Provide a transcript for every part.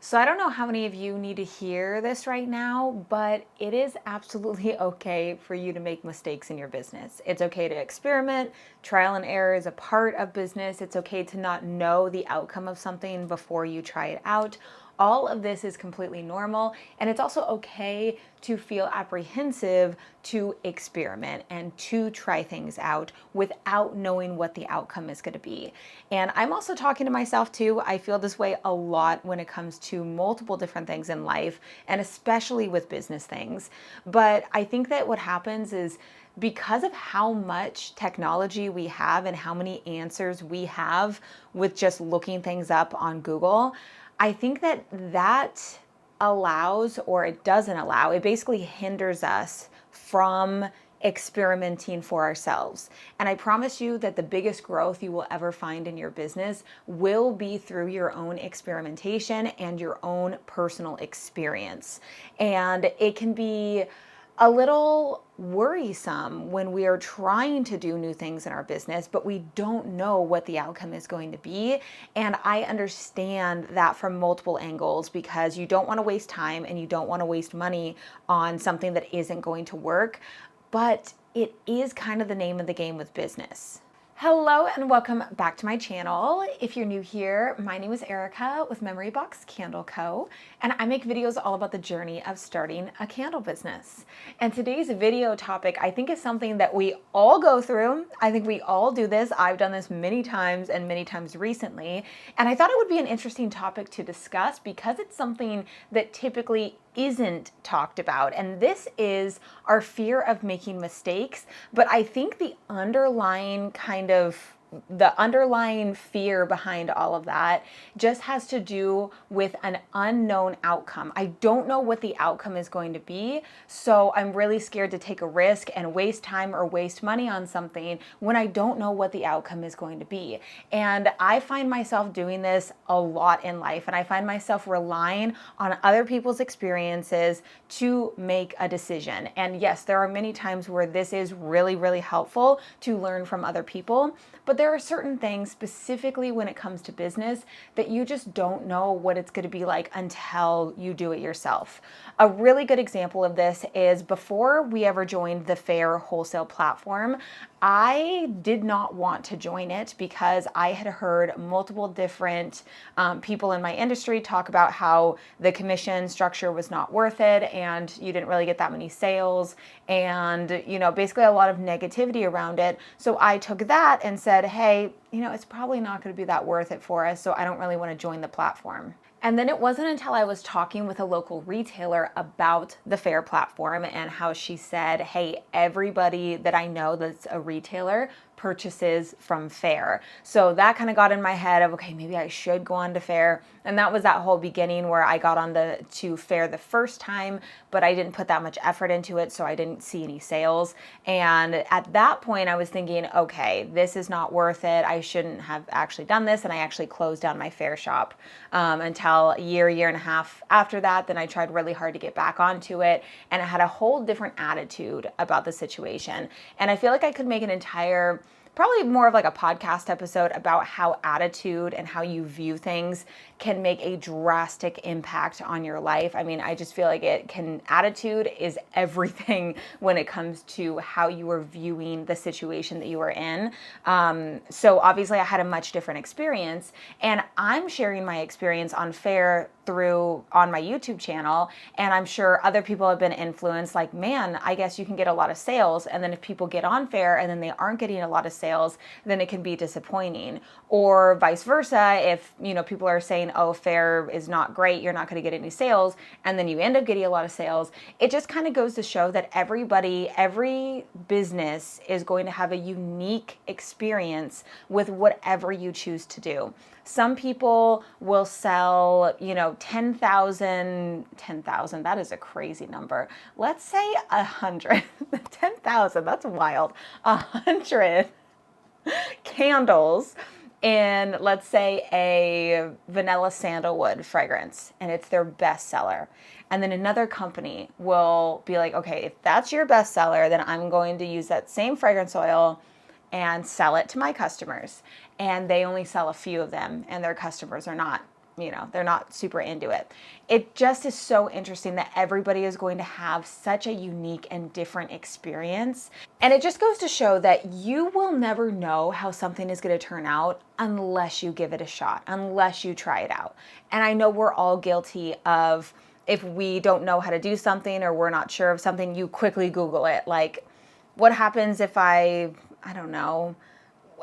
So I don't know how many of you need to hear this right now, but it is absolutely okay for you to make mistakes in your business. It's okay to experiment. Trial and error is a part of business. It's okay to not know the outcome of something before you try it out. All of this is completely normal, and it's also okay to feel apprehensive to experiment and to try things out without knowing what the outcome is going to be. And I'm also talking to myself too. I feel this way a lot when it comes to multiple different things in life, and especially with business things. But I think that what happens is, because of how much technology we have and how many answers we have with just looking things up on Google, I think that allows, or it doesn't allow, it basically hinders us from experimenting for ourselves. And I promise you that the biggest growth you will ever find in your business will be through your own experimentation and your own personal experience. And it can be a little worrisome when we are trying to do new things in our business, but we don't know what the outcome is going to be. And I understand that from multiple angles, because you don't want to waste time and you don't want to waste money on something that isn't going to work. But it is kind of the name of the game with business. Hello and welcome back to my channel. If you're new here, my name is Erica with Memory Box Candle Co. And I make videos all about the journey of starting a candle business. And today's video topic, I think, is something that we all go through. I think we all do this. I've done this many times and many times recently. And I thought it would be an interesting topic to discuss because it's something that typically isn't talked about. And this is our fear of making mistakes. But I think the underlying fear behind all of that just has to do with an unknown outcome. I don't know what the outcome is going to be, so I'm really scared to take a risk and waste time or waste money on something when I don't know what the outcome is going to be. And I find myself doing this a lot in life, and I find myself relying on other people's experiences to make a decision. And yes, there are many times where this is really, really helpful to learn from other people, but there are certain things, specifically when it comes to business, that you just don't know what it's going to be like until you do it yourself. A really good example of this is before we ever joined the Fair wholesale platform, I did not want to join it because I had heard multiple different people in my industry talk about how the commission structure was not worth it and you didn't really get that many sales and, basically a lot of negativity around it. So I took that and said, hey, it's probably not going to be that worth it for us, so I don't really want to join the platform. And then it wasn't until I was talking with a local retailer about the Fair platform and how she said, hey, everybody that I know that's a retailer purchases from Fair. So that kind of got in my head of, okay, maybe I should go on to Fair. And that was that whole beginning where I got on to Fair the first time, but I didn't put that much effort into it, so I didn't see any sales. And at that point, I was thinking, okay, this is not worth it. I shouldn't have actually done this. And I actually closed down my Fair shop until a year and a half after that. Then I tried really hard to get back onto it, and I had a whole different attitude about the situation. And I feel like I could make an entire, probably more of like a podcast episode about how attitude and how you view things can make a drastic impact on your life. I mean, I just feel like attitude is everything when it comes to how you are viewing the situation that you are in. So obviously I had a much different experience, and I'm sharing my experience on Fair on my YouTube channel, and I'm sure other people have been influenced, like, man, I guess you can get a lot of sales, and then if people get on Fair and then they aren't getting a lot of sales, then it can be disappointing. Or vice versa, if people are saying, oh, Fair is not great, you're not going to get any sales, and then you end up getting a lot of sales. It just kind of goes to show that every business is going to have a unique experience with whatever you choose to do. Some people will sell, 10,000, that is a crazy number. Let's say 100, 10,000, that's wild. 100 candles in, let's say, a vanilla sandalwood fragrance, and it's their best seller. And then another company will be like, okay, if that's your best seller, then I'm going to use that same fragrance oil and sell it to my customers. And they only sell a few of them, and their customers are not. they're not super into it. It just is so interesting that everybody is going to have such a unique and different experience. And it just goes to show that you will never know how something is going to turn out unless you give it a shot, unless you try it out. And I know we're all guilty of, if we don't know how to do something or we're not sure of something, you quickly Google it. Like, what happens if I don't know,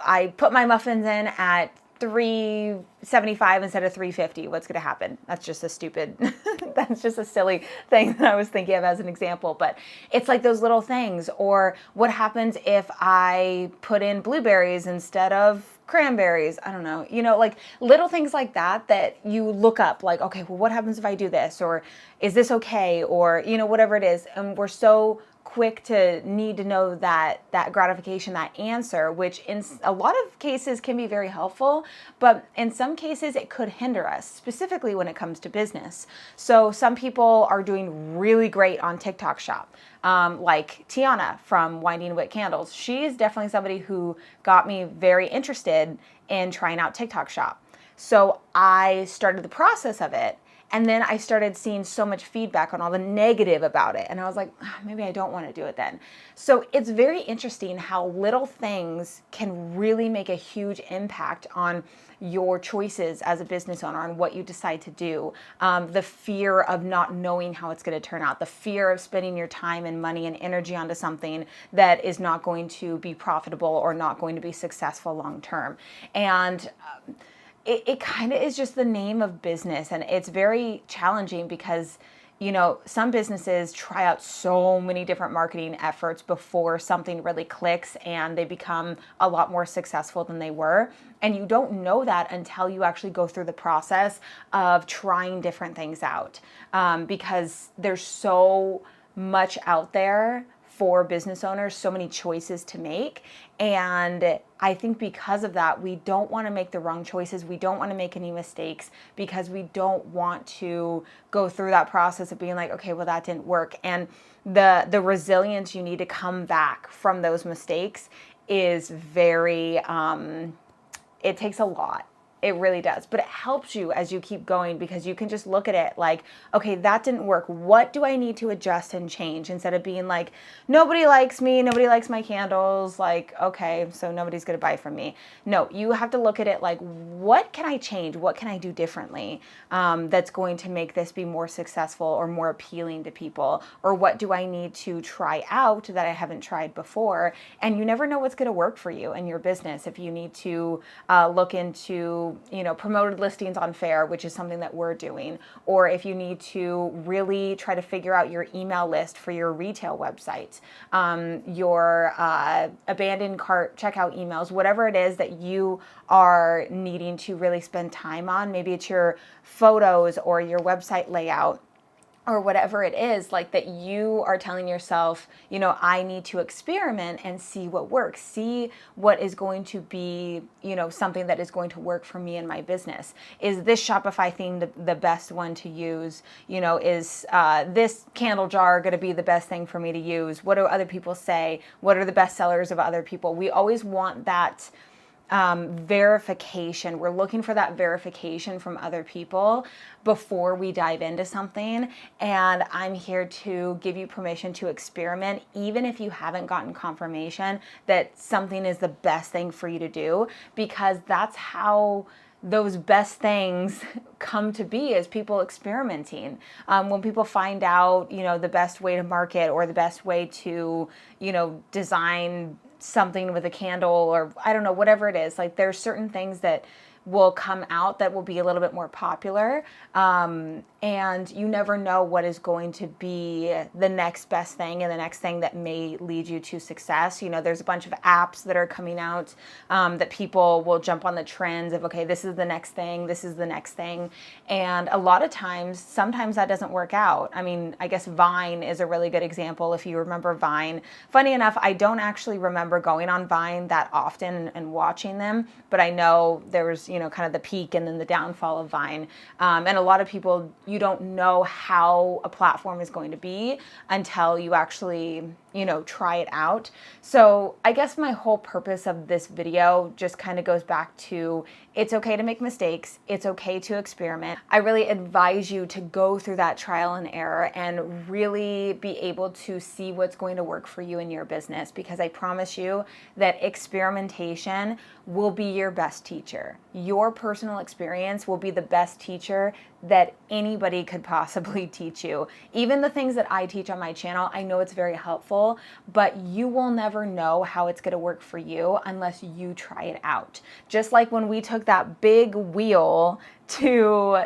I put my muffins in at 375 instead of 350, what's going to happen? That's just a silly thing that I was thinking of as an example, but it's like those little things. Or what happens if I put in blueberries instead of cranberries? I don't know, like little things like that you look up, like, okay, well, what happens if I do this? Or is this okay? Or, whatever it is. And we're so quick to need to know that gratification, that answer, which in a lot of cases can be very helpful, but in some cases it could hinder us, specifically when it comes to business. So some people are doing really great on TikTok Shop, like Tiana from Winding Wick Candles. She's definitely somebody who got me very interested in trying out TikTok Shop. So I started the process of it. And then I started seeing so much feedback on all the negative about it. And I was like, maybe I don't want to do it then. So it's very interesting how little things can really make a huge impact on your choices as a business owner, on what you decide to do. The fear of not knowing how it's going to turn out, the fear of spending your time and money and energy onto something that is not going to be profitable or not going to be successful long term. And it kind of is just the name of business, and it's very challenging because, some businesses try out so many different marketing efforts before something really clicks and they become a lot more successful than they were. And you don't know that until you actually go through the process of trying different things out, because there's so much out there for business owners, so many choices to make. And I think because of that, we don't want to make the wrong choices. We don't want to make any mistakes because we don't want to go through that process of being like, okay, well, that didn't work. And the resilience you need to come back from those mistakes is very, it takes a lot. It really does. But it helps you as you keep going because you can just look at it like, okay, that didn't work. What do I need to adjust and change? Instead of being like, nobody likes me, nobody likes my candles. Like, okay, so nobody's going to buy from me. No, you have to look at it like, what can I change? What can I do differently that's going to make this be more successful or more appealing to people? Or what do I need to try out that I haven't tried before? And you never know what's going to work for you and your business. If you need to look into promoted listings on Fair, which is something that we're doing, or if you need to really try to figure out your email list for your retail website, your abandoned cart checkout emails, whatever it is that you are needing to really spend time on, maybe it's your photos or your website layout, or whatever it is, like that you are telling yourself, I need to experiment and see what works, see what is going to be, something that is going to work for me and my business. Is this Shopify theme the best one to use? Is this candle jar going to be the best thing for me to use? What do other people say? What are the best sellers of other people? We always want that verification. We're looking for that verification from other people before we dive into something. And I'm here to give you permission to experiment, even if you haven't gotten confirmation that something is the best thing for you to do, because that's how those best things come to be, as people experimenting. When people find out, the best way to market or the best way to, design something with a candle, or I don't know, whatever it is, like there's certain things that will come out that will be a little bit more popular. And you never know what is going to be the next best thing and the next thing that may lead you to success. There's a bunch of apps that are coming out that people will jump on the trends of, okay, this is the next thing, this is the next thing. And a lot of times, sometimes that doesn't work out. I mean, I guess Vine is a really good example. If you remember Vine, funny enough, I don't actually remember going on Vine that often and watching them, but I know there was, kind of the peak and then the downfall of Vine. And a lot of people, you don't know how a platform is going to be until you actually try it out. So I guess my whole purpose of this video just kind of goes back to, it's okay to make mistakes. It's okay to experiment. I really advise you to go through that trial and error and really be able to see what's going to work for you in your business, because I promise you that experimentation will be your best teacher. Your personal experience will be the best teacher that anybody could possibly teach you. Even the things that I teach on my channel, I know it's very helpful, but you will never know how it's gonna work for you unless you try it out. Just like when we took that big wheel to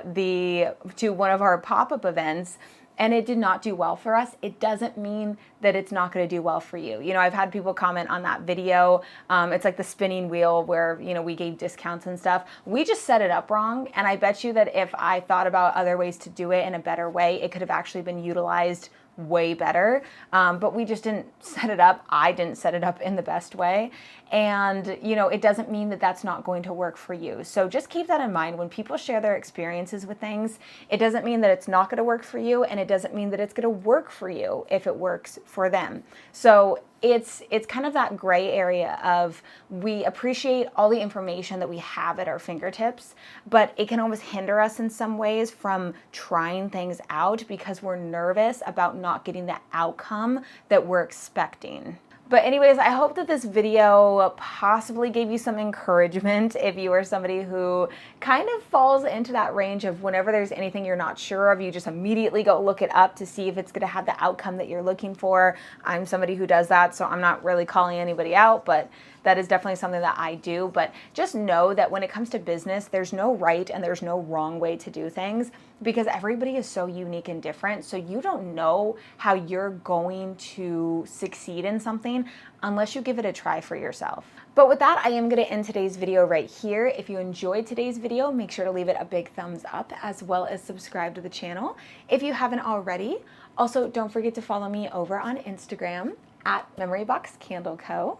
one of our pop-up events, and it did not do well for us, it doesn't mean that it's not going to do well for you. I've had people comment on that video. It's like the spinning wheel where, we gave discounts and stuff. We just set it up wrong. And I bet you that if I thought about other ways to do it in a better way, it could have actually been utilized way better. But we just didn't set it up. I didn't set it up in the best way. And, it doesn't mean that that's not going to work for you. So just keep that in mind. When people share their experiences with things, it doesn't mean that it's not going to work for you. And it doesn't mean that it's going to work for you if it works for them. So it's kind of that gray area of, we appreciate all the information that we have at our fingertips, but it can almost hinder us in some ways from trying things out because we're nervous about not getting the outcome that we're expecting. But anyways, I hope that this video possibly gave you some encouragement if you are somebody who kind of falls into that range of whenever there's anything you're not sure of, you just immediately go look it up to see if it's going to have the outcome that you're looking for. I'm somebody who does that, so I'm not really calling anybody out, but that is definitely something that I do. But just know that when it comes to business, there's no right and there's no wrong way to do things, because everybody is so unique and different. So you don't know how you're going to succeed in something unless you give it a try for yourself. But with that, I am going to end today's video right here. If you enjoyed today's video, make sure to leave it a big thumbs up, as well as subscribe to the channel if you haven't already. Also, don't forget to follow me over on Instagram at MemoryBoxCandleCo.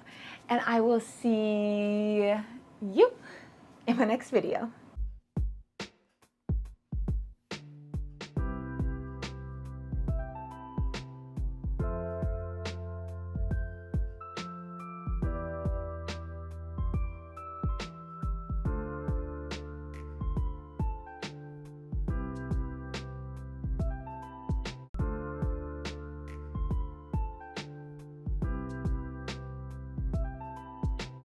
And I will see you in my next video.